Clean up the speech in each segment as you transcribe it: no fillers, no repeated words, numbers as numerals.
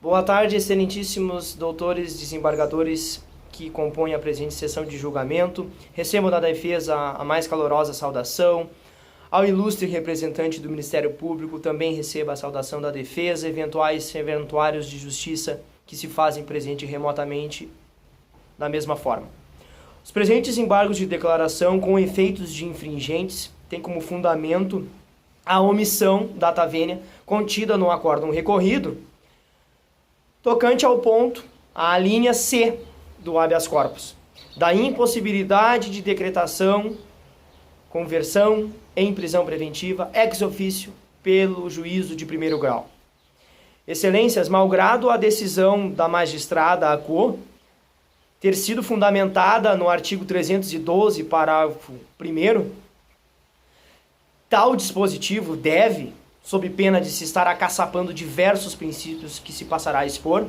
Boa tarde, excelentíssimos doutores desembargadores que compõem a presente sessão de julgamento. Recebo da defesa a mais calorosa saudação. Ao ilustre representante do Ministério Público também receba a saudação da defesa, eventuais serventuários de justiça que se fazem presente remotamente da mesma forma. Os presentes embargos de declaração com efeitos de infringentes têm como fundamento a omissão data vênia contida no acórdão recorrido, tocante ao ponto, à linha C do habeas corpus, da impossibilidade de decretação, conversão em prisão preventiva ex officio pelo juízo de primeiro grau. Excelências, malgrado a decisão da magistrada ACO ter sido fundamentada no artigo 312, parágrafo 1º, tal dispositivo deve, sob pena de se estar acaçapando diversos princípios que se passará a expor,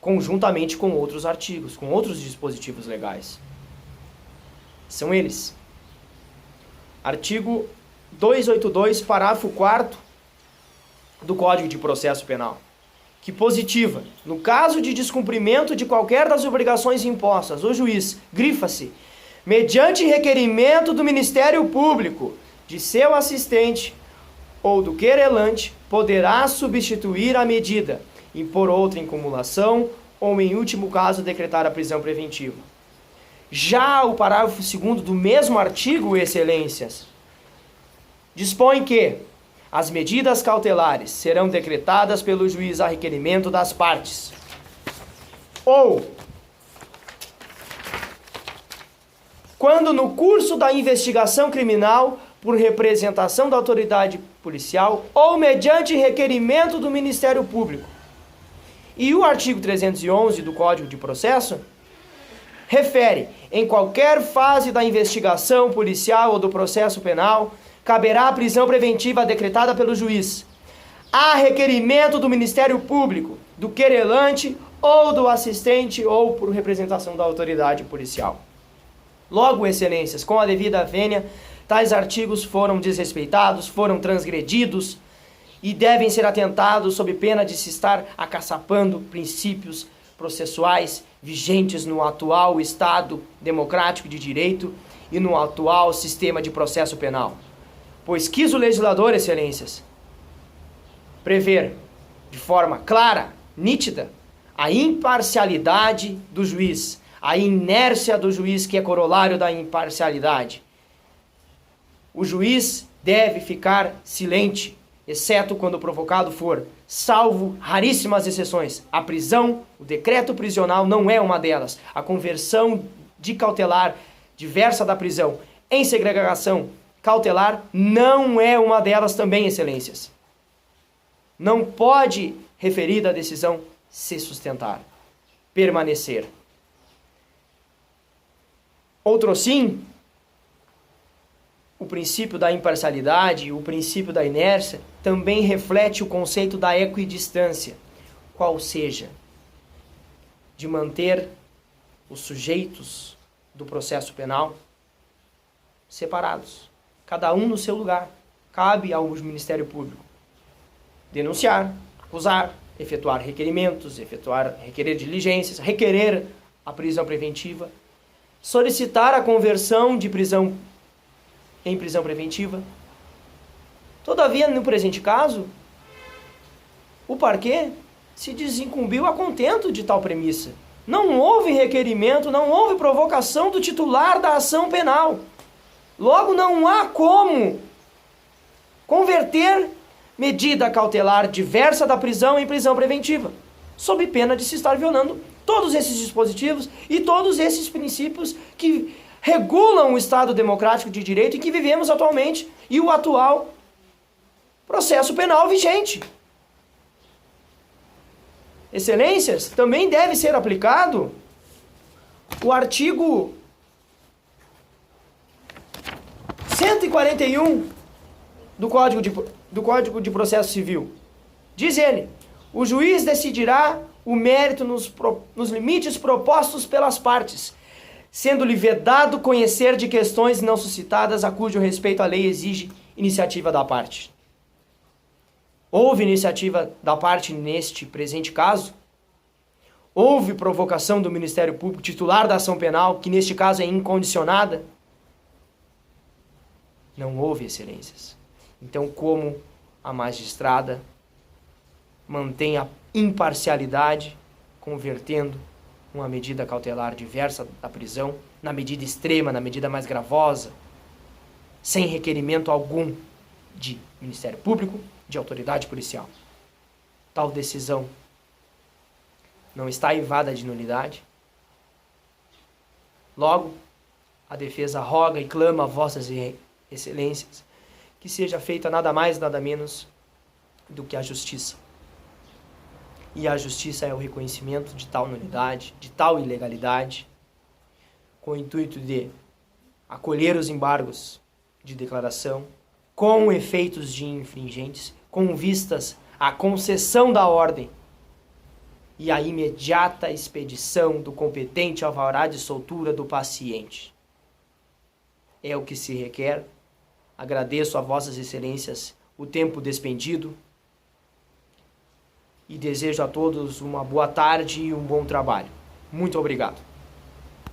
conjuntamente com outros artigos, com outros dispositivos legais. São eles: artigo 282, parágrafo 4º do Código de Processo Penal, que positiva, no caso de descumprimento de qualquer das obrigações impostas, o juiz, grifa-se, mediante requerimento do Ministério Público, de seu assistente ou do querelante, poderá substituir a medida, impor outra em cumulação ou, em último caso, decretar a prisão preventiva. Já o parágrafo 2º do mesmo artigo, excelências, dispõe que as medidas cautelares serão decretadas pelo juiz a requerimento das partes, ou quando no curso da investigação criminal, por representação da autoridade policial ou mediante requerimento do Ministério Público. E o artigo 311 do Código de Processo refere: em qualquer fase da investigação policial ou do processo penal, caberá a prisão preventiva decretada pelo juiz, a requerimento do Ministério Público, do querelante ou do assistente ou por representação da autoridade policial. Logo, excelências, com a devida vênia, tais artigos foram desrespeitados, foram transgredidos e devem ser atentados sob pena de se estar acaçapando princípios processuais vigentes no atual Estado democrático de direito e no atual sistema de processo penal. Pois quis o legislador, excelências, prever de forma clara, nítida, a imparcialidade do juiz, a inércia do juiz, que é corolário da imparcialidade. O juiz deve ficar silente, exceto quando provocado for, salvo raríssimas exceções. A prisão, o decreto prisional não é uma delas. A conversão de cautelar diversa da prisão em segregação cautelar não é uma delas também, excelências. Não pode referida decisão se sustentar, permanecer. Outro sim, o princípio da imparcialidade, o princípio da inércia, também reflete o conceito da equidistância, qual seja, de manter os sujeitos do processo penal separados, cada um no seu lugar. Cabe ao Ministério Público denunciar, acusar, efetuar requerimentos, requerer diligências, requerer a prisão preventiva, solicitar a conversão de prisão em prisão preventiva. Todavia, no presente caso, o parquê se desincumbiu a contento de tal premissa. Não houve requerimento, não houve provocação do titular da ação penal. Logo, não há como converter medida cautelar diversa da prisão em prisão preventiva, sob pena de se estar violando todos esses dispositivos e todos esses princípios que regulam o Estado democrático de direito em que vivemos atualmente e o atual processo penal vigente. Excelências, também deve ser aplicado o artigo 141 do Código de Processo Civil. Diz ele: o juiz decidirá o mérito nos limites propostos pelas partes, sendo-lhe vedado conhecer de questões não suscitadas a cujo respeito a lei exige iniciativa da parte. Houve iniciativa da parte neste presente caso? Houve provocação do Ministério Público, titular da ação penal, que neste caso é incondicionada? Não houve, excelências. Então, como a magistrada mantém a imparcialidade, convertendo uma medida cautelar diversa da prisão na medida extrema, na medida mais gravosa, sem requerimento algum de Ministério Público, de autoridade policial. Tal decisão não está aivada de nulidade. Logo, a defesa roga e clama a vossas excelências que seja feita nada mais, nada menos do que a justiça. E a justiça é o reconhecimento de tal nulidade, de tal ilegalidade, com o intuito de acolher os embargos de declaração, com efeitos de infringentes, com vistas à concessão da ordem e à imediata expedição do competente alvará de soltura do paciente. É o que se requer. Agradeço a vossas excelências o tempo despendido e desejo a todos uma boa tarde e um bom trabalho. Muito obrigado.